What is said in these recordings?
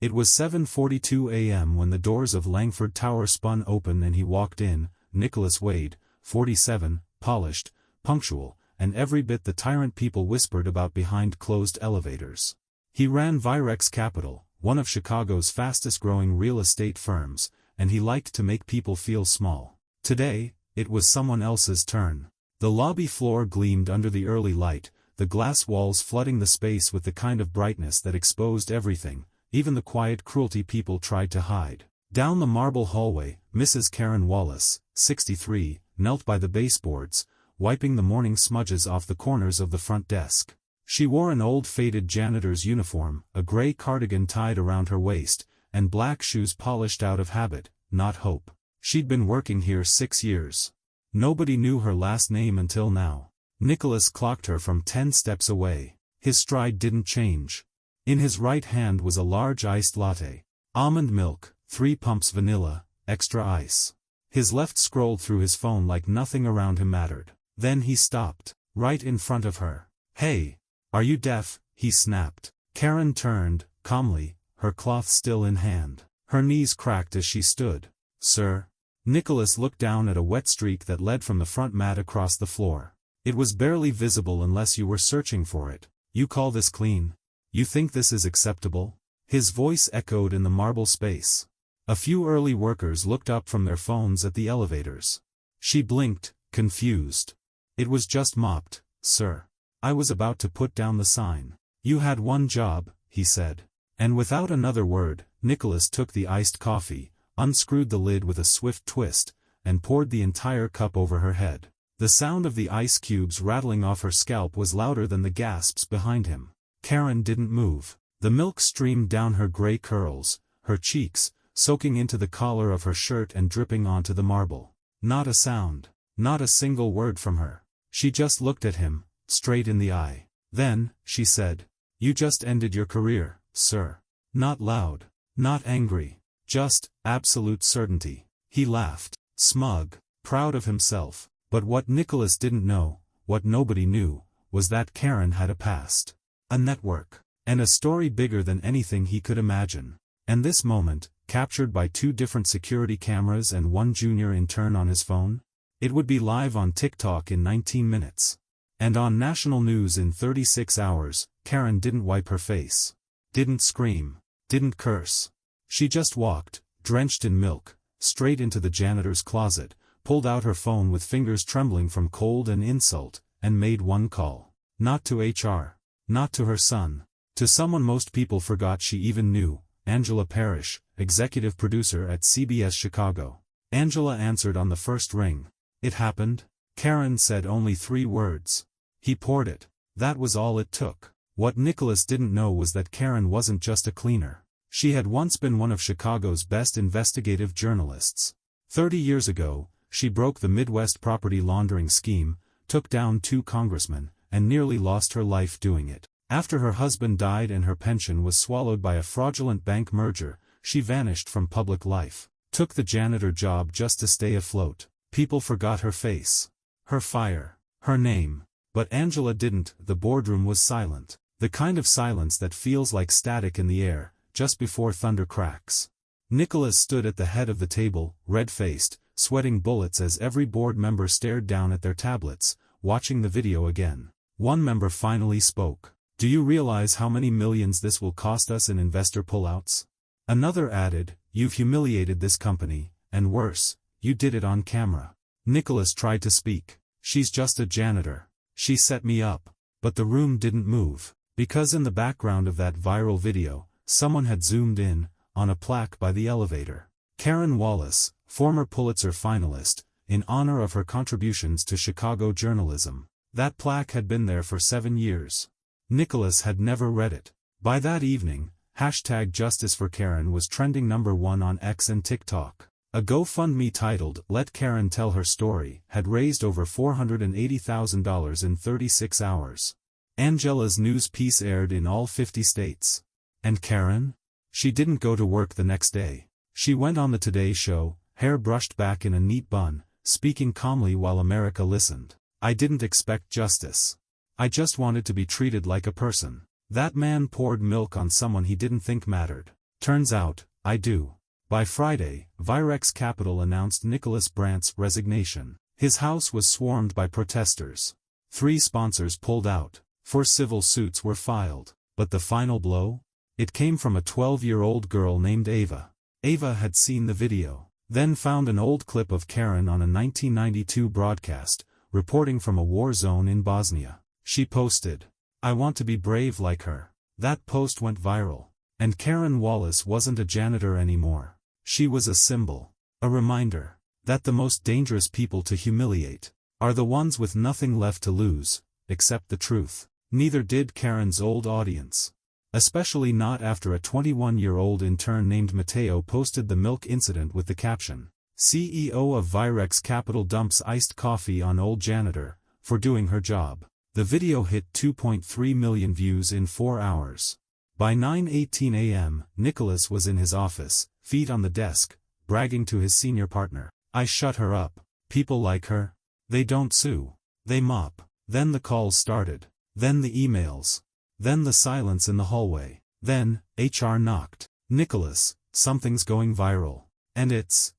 It was 7:42 a.m. when the doors of Langford Tower spun open and he walked in, Nicholas Wade, 47, polished, punctual, and every bit the tyrant people whispered about behind closed elevators. He ran Virex Capital, one of Chicago's fastest-growing real estate firms, and he liked to make people feel small. Today, it was someone else's turn. The lobby floor gleamed under the early light, the glass walls flooding the space with the kind of brightness that exposed everything, even the quiet cruelty people tried to hide. Down the marble hallway, Mrs. Karen Wallace, 63, knelt by the baseboards, wiping the morning smudges off the corners of the front desk. She wore an old faded janitor's uniform, a gray cardigan tied around her waist, and black shoes polished out of habit, not hope. She'd been working here 6 years. Nobody knew her last name until now. Nicholas clocked her from 10 steps away. His stride didn't change. In his right hand was a large iced latte. Almond milk, 3 pumps vanilla, extra ice. His left scrolled through his phone like nothing around him mattered. Then he stopped, right in front of her. "Hey, are you deaf?" he snapped. Karen turned, calmly, her cloth still in hand. Her knees cracked as she stood. "Sir?" Nicholas looked down at a wet streak that led from the front mat across the floor. It was barely visible unless you were searching for it. "You call this clean? You think this is acceptable?" His voice echoed in the marble space. A few early workers looked up from their phones at the elevators. She blinked, confused. "It was just mopped, sir. I was about to put down the sign." "You had one job," he said. And without another word, Nicholas took the iced coffee, unscrewed the lid with a swift twist, and poured the entire cup over her head. The sound of the ice cubes rattling off her scalp was louder than the gasps behind him. Karen didn't move. The milk streamed down her gray curls, her cheeks, soaking into the collar of her shirt and dripping onto the marble. Not a sound. Not a single word from her. She just looked at him, straight in the eye. Then, she said, "You just ended your career, sir." Not loud. Not angry. Just, absolute certainty. He laughed. Smug. Proud of himself. But what Nicholas didn't know, what nobody knew, was that Karen had a past. A network. And a story bigger than anything he could imagine. And this moment, captured by 2 different security cameras and 1 junior intern on his phone? It would be live on TikTok in 19 minutes. And on national news in 36 hours, Karen didn't wipe her face. Didn't scream. Didn't curse. She just walked, drenched in milk, straight into the janitor's closet, pulled out her phone with fingers trembling from cold and insult, and made one call. Not to HR. Not to her son. To someone most people forgot she even knew, Angela Parrish, executive producer at CBS Chicago. Angela answered on the first ring. "It happened?" Karen said only 3 words. He poured it. That was all it took. What Nicholas didn't know was that Karen wasn't just a cleaner. She had once been one of Chicago's best investigative journalists. 30 years ago, she broke the Midwest property laundering scheme, took down 2 congressmen, and nearly lost her life doing it. After her husband died and her pension was swallowed by a fraudulent bank merger, she vanished from public life. Took the janitor job just to stay afloat. People forgot her face. Her fire. Her name. But Angela didn't. The boardroom was silent. The kind of silence that feels like static in the air, just before thunder cracks. Nicholas stood at the head of the table, red-faced, sweating bullets as every board member stared down at their tablets, watching the video again. One member finally spoke. "Do you realize how many millions this will cost us in investor pullouts?" Another added, "You've humiliated this company, and worse, you did it on camera." Nicholas tried to speak. "She's just a janitor. She set me up." But the room didn't move. Because in the background of that viral video, someone had zoomed in, on a plaque by the elevator. Karen Wallace, former Pulitzer finalist, in honor of her contributions to Chicago journalism. That plaque had been there for 7 years. Nicholas had never read it. By that evening, #JusticeForKaren was trending #1 on X and TikTok. A GoFundMe titled "Let Karen Tell Her Story" had raised over $480,000 in 36 hours. Angela's news piece aired in all 50 states. And Karen? She didn't go to work the next day. She went on the Today Show, hair brushed back in a neat bun, speaking calmly while America listened. "I didn't expect justice. I just wanted to be treated like a person." That man poured milk on someone he didn't think mattered. Turns out, I do. By Friday, Virex Capital announced Nicholas Brandt's resignation. His house was swarmed by protesters. 3 sponsors pulled out. 4 civil suits were filed. But the final blow? It came from a 12-year-old girl named Ava. Ava had seen the video, then found an old clip of Karen on a 1992 broadcast, reporting from a war zone in Bosnia. She posted, "I want to be brave like her." That post went viral. And Karen Wallace wasn't a janitor anymore. She was a symbol. A reminder that the most dangerous people to humiliate are the ones with nothing left to lose, except the truth. Neither did Karen's old audience. Especially not after a 21-year-old intern named Mateo posted the milk incident with the caption, "CEO of Virex Capital dumps iced coffee on old janitor for doing her job." The video hit 2.3 million views in 4 hours. By 9:18 a.m., Nicholas was in his office, feet on the desk, bragging to his senior partner, "I shut her up. People like her. They don't sue. They mop." Then the calls started. Then the emails. Then the silence in the hallway. Then, HR knocked. "Nicholas, something's going viral. And it's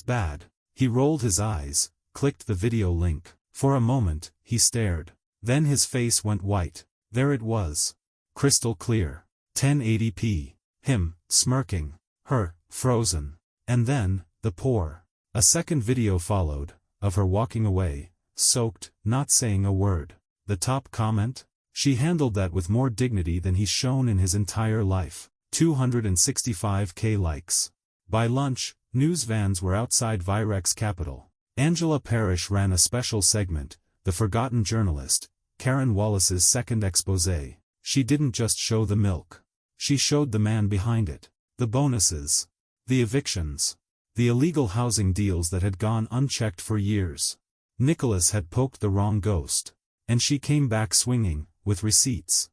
bad." He rolled his eyes, clicked the video link. For a moment, he stared. Then his face went white. There it was. Crystal clear. 1080p. Him, smirking. Her, frozen. And then, the pour. A second video followed, of her walking away, soaked, not saying a word. The top comment? She handled that with more dignity than he's shown in his entire life. 265k likes. By lunch, news vans were outside Virex Capital. Angela Parrish ran a special segment, The Forgotten Journalist, Karen Wallace's second exposé. She didn't just show the milk. She showed the man behind it. The bonuses. The evictions. The illegal housing deals that had gone unchecked for years. Nicholas had poked the wrong ghost. And she came back swinging, with receipts.